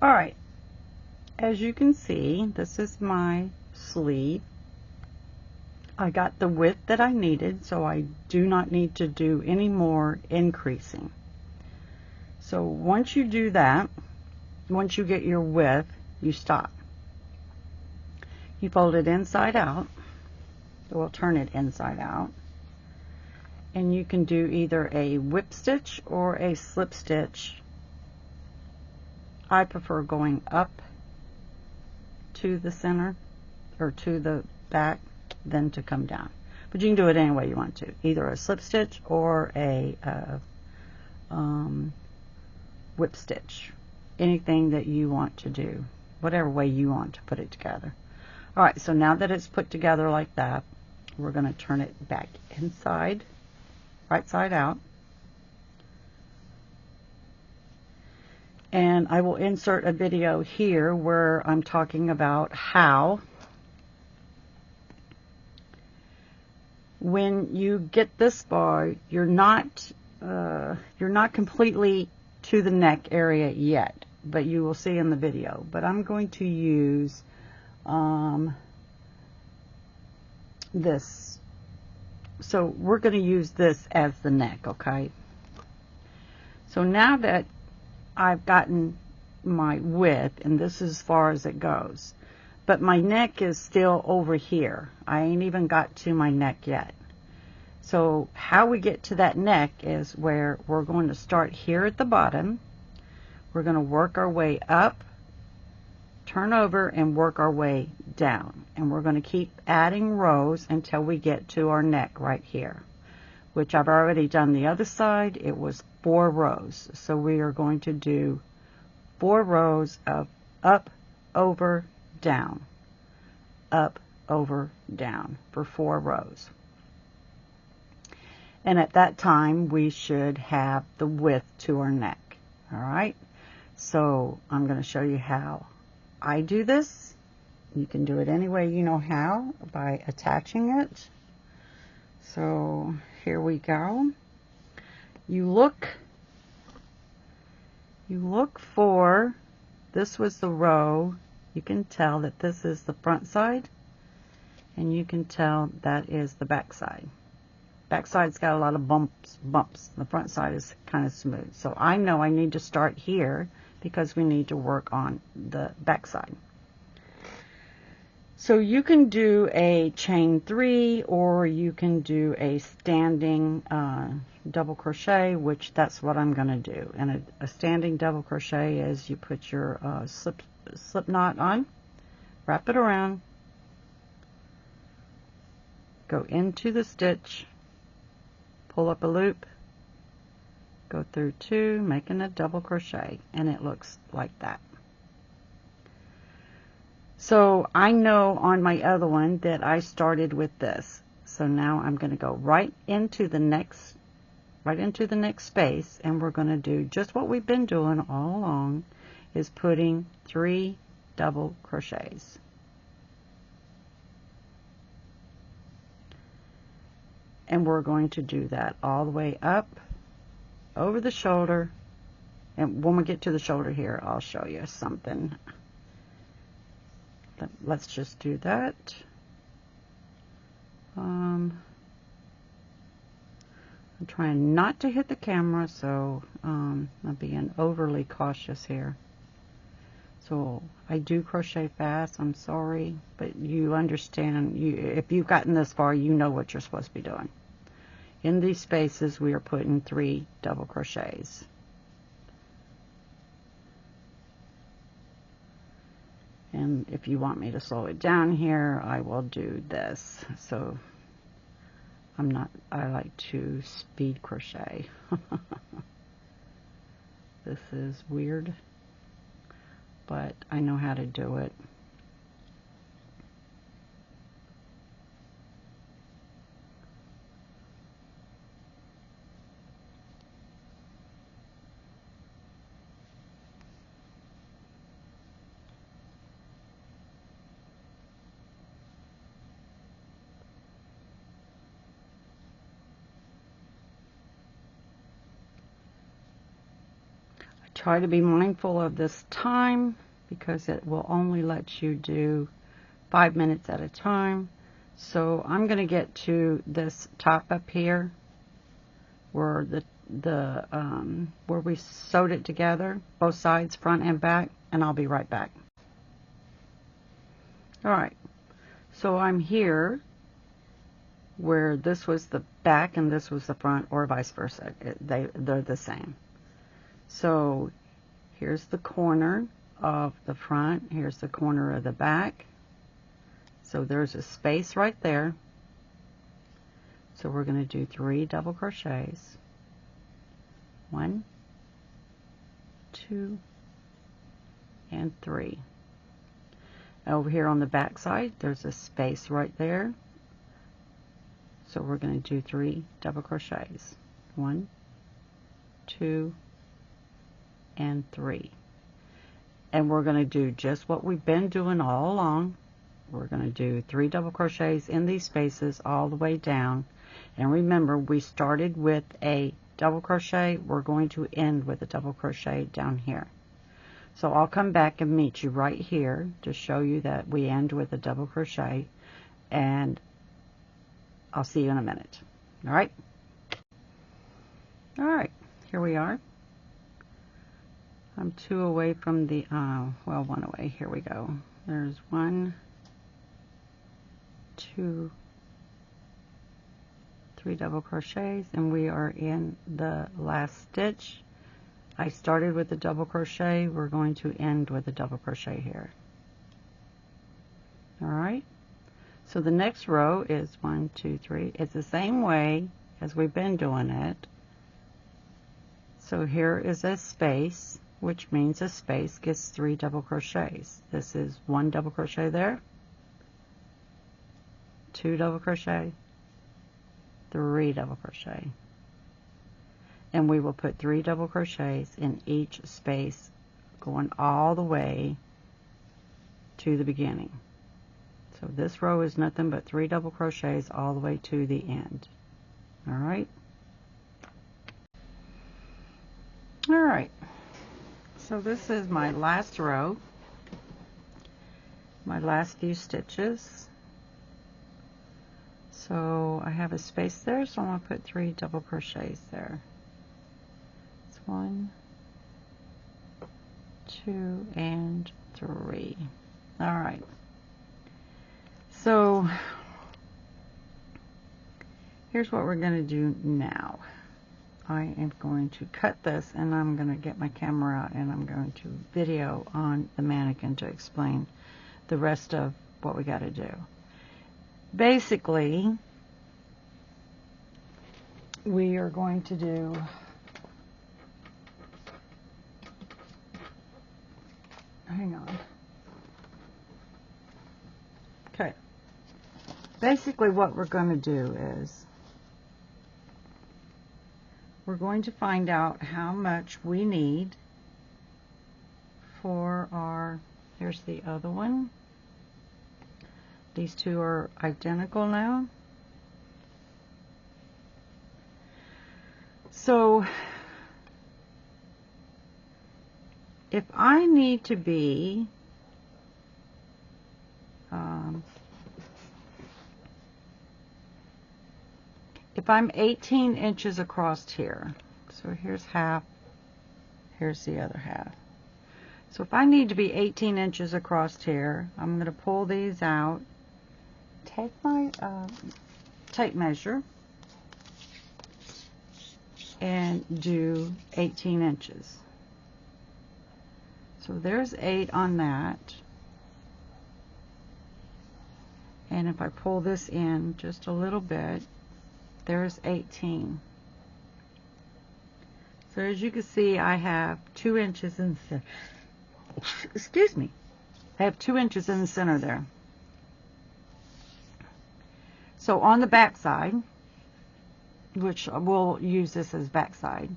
Alright, as you can see, this is my sleeve. I got the width that I needed, so I do not need to do any more increasing. So once you do that, once you get your width, you stop. You fold it inside out. We'll turn it inside out. And you can do either a whip stitch or a slip stitch. I prefer going up to the center or to the back than to come down. But you can do it any way you want to. Either a slip stitch or a whip stitch. Anything that you want to do. Whatever way you want to put it together. Alright, so now that it's put together like that, we're going to turn it back inside, right side out. And I will insert a video here where I'm talking about how, when you get this far, you're not completely to the neck area yet, but you will see in the video. But I'm going to use this. So we're going to use this as the neck, okay? So now that I've gotten my width, and this is as far as it goes, but my neck is still over here. I ain't even got to my neck yet. So how we get to that neck is where we're going to start here at the bottom. We're going to work our way up, turn over, and work our way down. And we're going to keep adding rows until we get to our neck right here, which I've already done the other side. It was 4 rows. So we are going to do 4 rows of up, over, down, up, over, down for 4 rows. And at that time, we should have the width to our neck. All right. So I'm going to show you how I do this. You can do it any way you know how, by attaching it. So here we go. You look for, this was the row. You can tell that this is the front side, and you can tell that is the back side. Back side's got a lot of bumps. The front side is kind of smooth. So I know I need to start here because we need to work on the back side. So you can do a chain 3, or you can do a standing double crochet, which that's what I'm going to do. And a standing double crochet is you put your slip knot on, wrap it around, go into the stitch, pull up a loop, go through 2, making a double crochet, and it looks like that. So I know on my other one that I started with this. So now I'm going to go right into the next space, and we're going to do just what we've been doing all along, is putting 3 double crochets. And we're going to do that all the way up, over the shoulder. And when we get to the shoulder here, I'll show you something. Let's just do that. I'm trying not to hit the camera, so I'm being overly cautious here. So I do crochet fast, I'm sorry, but you understand, if you've gotten this far, you know what you're supposed to be doing. In these spaces, we are putting 3 double crochets. And if you want me to slow it down here, I will do this. So I like to speed crochet. This is weird, but I know how to do it. Try to be mindful of this time because it will only let you do 5 minutes at a time. So I'm going to get to this top up here where where we sewed it together, both sides, front and back, and I'll be right back. Alright, so I'm here where this was the back and this was the front, or vice versa. They're the same. So here's the corner of the front, here's the corner of the back. So there's a space right there. So we're going to do 3 double crochets. 1, 2, and 3. Over here on the back side, there's a space right there. So we're going to do 3 double crochets. 1, 2, and 3. And we're going to do just what we've been doing all along. We're going to do 3 double crochets in these spaces all the way down. And remember, we started with a double crochet. We're going to end with a double crochet down here. So I'll come back and meet you right here to show you that we end with a double crochet, and I'll see you in a minute. All right? All right, here we are. I'm 2 away from the, well, 1 away. Here we go. There's 1, 2, 3 double crochets, and we are in the last stitch. I started with a double crochet. We're going to end with a double crochet here. All right. So the next row is 1, 2, 3. It's the same way as we've been doing it. So here is a space, which means a space gets 3 double crochets. This is 1 double crochet there, 2 double crochet, 3 double crochet. And we will put 3 double crochets in each space going all the way to the beginning. So this row is nothing but 3 double crochets all the way to the end. All right. All right. So this is my last row, my last few stitches. So I have a space there, so I'm going to put 3 double crochets there. 1, 2, and 3. All right. So here's what we're going to do now. I am going to cut this, and I'm going to get my camera out, and I'm going to video on the mannequin to explain the rest of what we got to do. Basically, we are going to do hang on. Okay. Basically what we're going to do is we're going to find out how much we need for our, here's the other one. These two are identical now. So if I need to be if I'm 18 inches across here, so here's half, here's the other half. So if I need to be 18 inches across here, I'm going to pull these out, take my tape measure, and do 18 inches. So there's 8 on that. And if I pull this in just a little bit, there's 18. So as you can see, I have 2 inches in the, excuse me, I have 2 inches in the center there. So on the back side, which we'll use this as back side,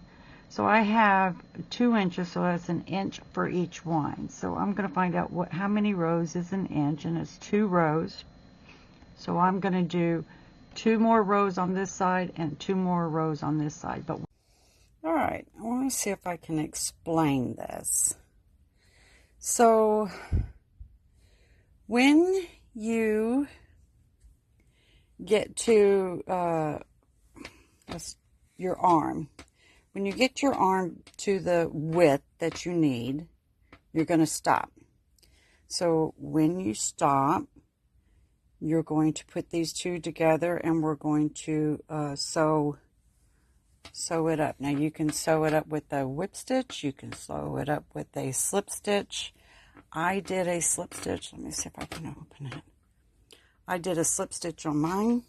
so I have 2 inches, so that's an inch for each one. So I'm going to find out how many rows is an inch, and it's 2 rows. So I'm going to do 2 more rows on this side and 2 more rows on this side. But all right, let me me see if I can explain this. So when you get to your arm, when you get your arm to the width that you need, you're going to stop. So when you stop, you're going to put these two together, and we're going to sew it up. Now you can sew it up with a whip stitch, you can sew it up with a slip stitch. I did a slip stitch. Let me see if I can open it. I did a slip stitch on mine.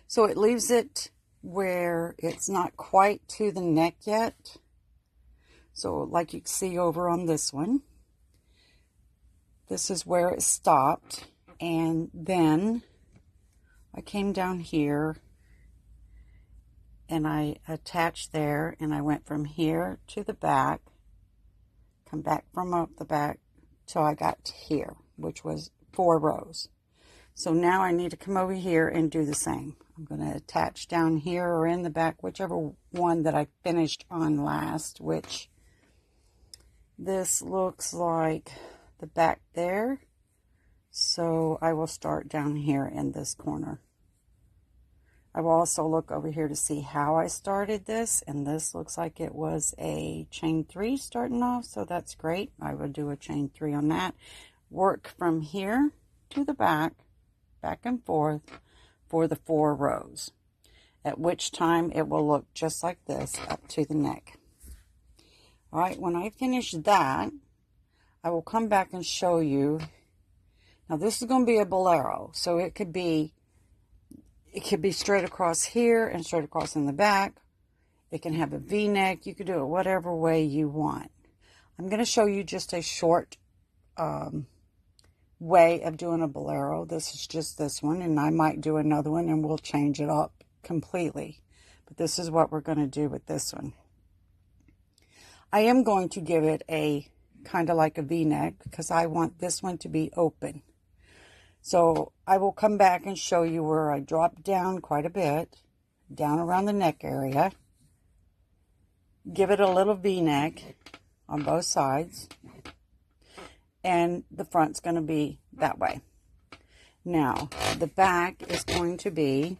So it leaves it where it's not quite to the neck yet. So like you can see over on this one, this is where it stopped. And then I came down here and I attached there, and I went from here to the back, come back from up the back till I got to here, which was 4 rows. So now I need to come over here and do the same. I'm going to attach down here or in the back, whichever one that I finished on last, which this looks like the back there. So I will start down here in this corner. I will also look over here to see how I started this, and this looks like it was a chain 3 starting off, so that's great. I would do a chain 3 on that. Work from here to the back and forth for the 4 rows, at which time it will look just like this up to the neck. All right, when I finish that, I will come back and show you. Now this is going to be a bolero, so it could be straight across here and straight across in the back. It can have a V-neck. You could do it whatever way you want. I'm going to show you just a short way of doing a bolero. This is just this one, and I might do another one and we'll change it up completely. But this is what we're going to do with this one. I am going to give it a kind of like a V-neck because I want this one to be open. So I will come back and show you where I drop down quite a bit, down around the neck area. Give it a little V-neck on both sides. And the front's going to be that way. Now, the back is going to be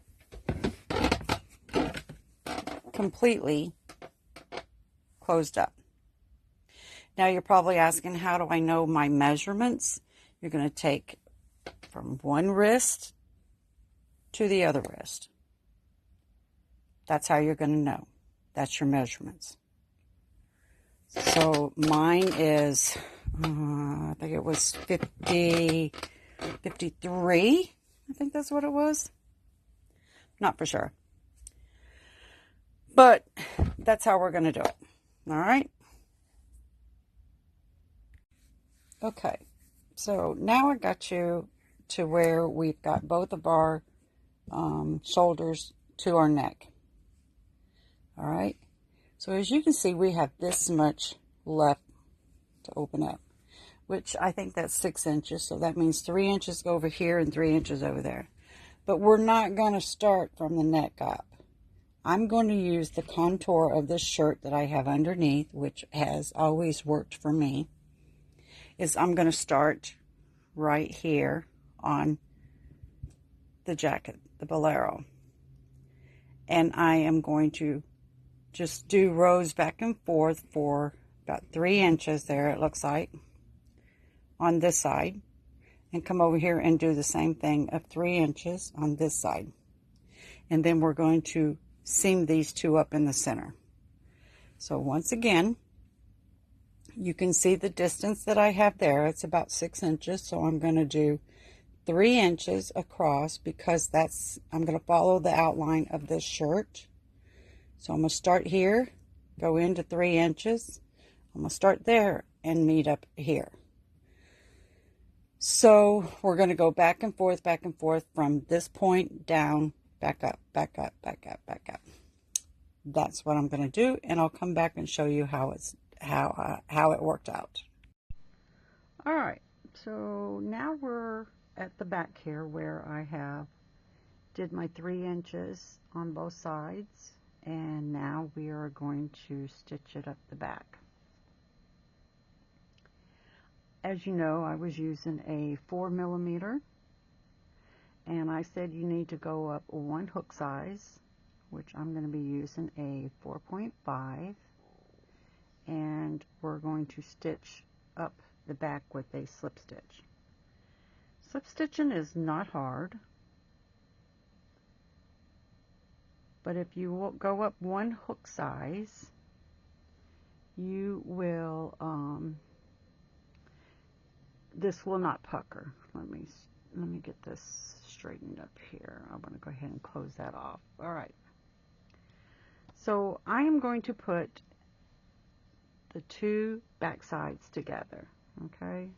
completely closed up. Now, you're probably asking, how do I know my measurements? You're going to take from one wrist to the other wrist. That's how you're going to know. That's your measurements. So mine is, I think it was 53. I think that's what it was. Not for sure. But that's how we're going to do it. All right. Okay. So now I got you to where we've got both of our shoulders to our neck. All right. So as you can see, we have this much left to open up, which I think that's 6 inches. So that means 3 inches over here and 3 inches over there. But we're not going to start from the neck up. I'm going to use the contour of this shirt that I have underneath, which has always worked for me. I'm going to start right here on the jacket, the bolero. And I am going to just do rows back and forth for about 3 inches there, it looks like, on this side. And come over here and do the same thing of 3 inches on this side. And then we're going to seam these two up in the center. So once again, you can see the distance that I have there. It's about 6 inches. So I'm going to do 3 inches across because I'm going to follow the outline of this shirt. So I'm going to start here, go into 3 inches. I'm going to start there and meet up here. So we're going to go back and forth from this point down, back up, back up, back up, back up. That's what I'm going to do, and I'll come back and show you how it worked out. All right, so now we're at the back here where I did my 3 inches on both sides, And now we are going to stitch it up the back. As you know, I was using a 4mm, and I said you need to go up one hook size, which I'm going to be using a 4.5, and we're going to stitch up the back with a slip stitch. Slip stitching is not hard, but if you will go up one hook size, you will this will not pucker. Let me get this straightened up here. I'm going to go ahead and close that off. All right. So I am going to put the two back sides together, okay?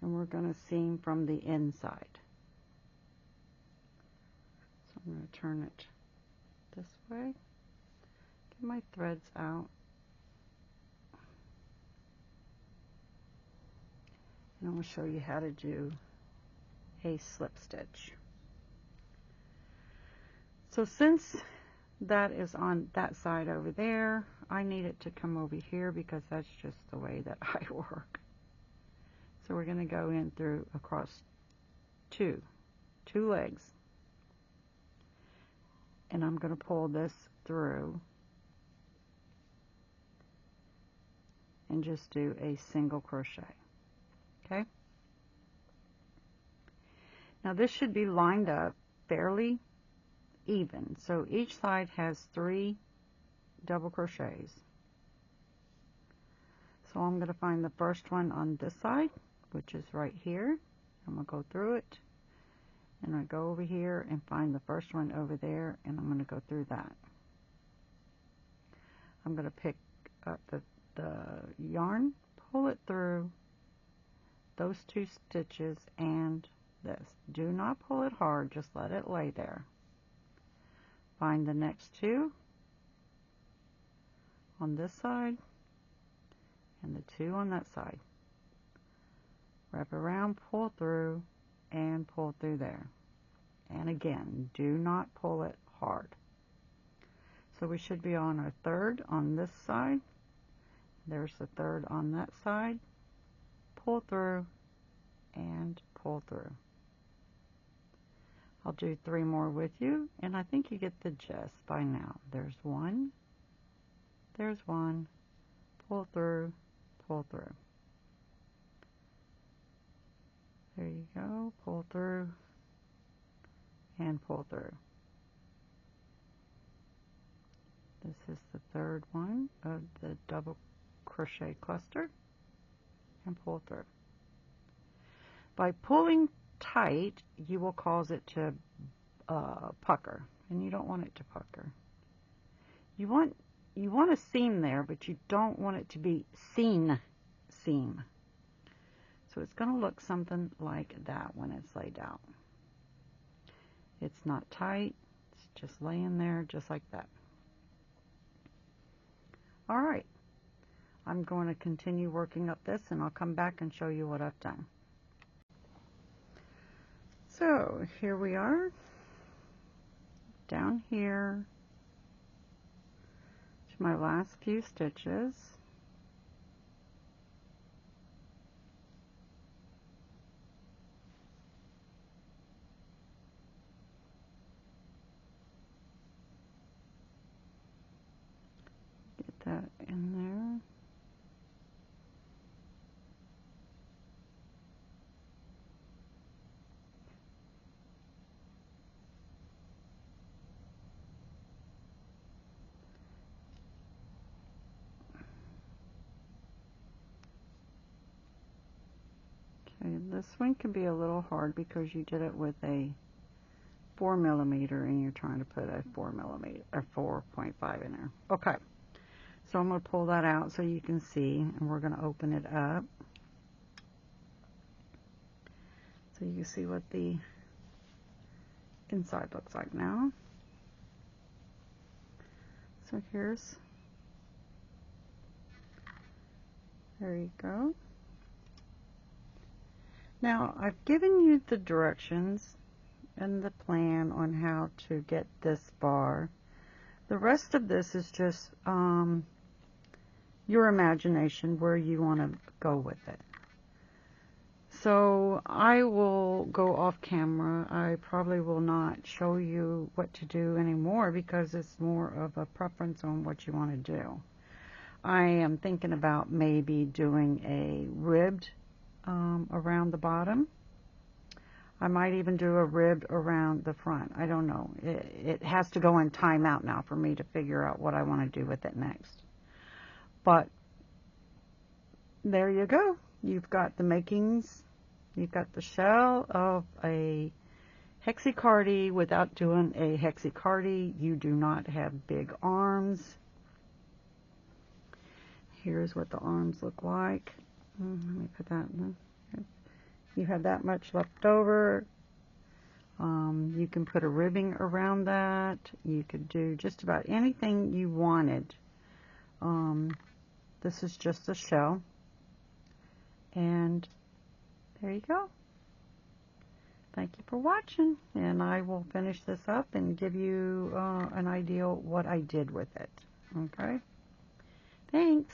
And we're going to seam from the inside. So I'm going to turn it this way. Get my threads out. And I'm going to show you how to do a slip stitch. So since that is on that side over there, I need it to come over here because that's just the way that I work. So we're going to go in through across two legs. And I'm going to pull this through and just do a single crochet. Okay? Now this should be lined up fairly even. So each side has 3 double crochets. So I'm going to find the first one on this side, which is right here. I'm going to go through it, and I go over here and find the first one over there, and I'm going to go through that. I'm going to pick up the yarn, pull it through those 2 stitches and this. Do not pull it hard, just let it lay there. Find the next 2 on this side and the 2 on that side. Wrap around, pull through, and pull through there. And again, do not pull it hard. So we should be on our 3rd on this side. There's the 3rd on that side. Pull through and pull through. I'll do 3 more with you, and I think you get the gist by now. There's 1, there's 1, pull through, pull through. There you go, pull through and pull through. This is the 3rd one of the double crochet cluster, and pull through. By pulling tight, you will cause it to pucker, and you don't want it to pucker. You want a seam there, but you don't want it to be seam. So it's going to look something like that when it's laid out. It's not tight, it's just laying there just like that. All right, I'm going to continue working up this, and I'll come back and show you what I've done. So here we are, down here to my last few stitches. Get that in there. This one can be a little hard because you did it with a 4mm and you're trying to put a 4mm or 4.5 in there. Okay, so I'm going to pull that out so you can see, and we're going to open it up so you can see what the inside looks like now. So there you go. Now, I've given you the directions and the plan on how to get this bar. The rest of this is just your imagination, where you want to go with it. So I will go off camera. I probably will not show you what to do anymore because it's more of a preference on what you want to do. I am thinking about maybe doing a ribbed around the bottom. I might even do a ribbed around the front. I don't know. It has to go in timeout now for me to figure out what I want to do with it next. But there you go. You've got the makings. You've got the shell of a hexicardie without doing a hexicardie. You do not have big arms. Here's what the arms look like. Let me put that in. You have that much left over. You can put a ribbing around that. You could do just about anything you wanted. This is just a shell. And there you go. Thank you for watching. And I will finish this up and give you an idea what I did with it. Okay? Thanks.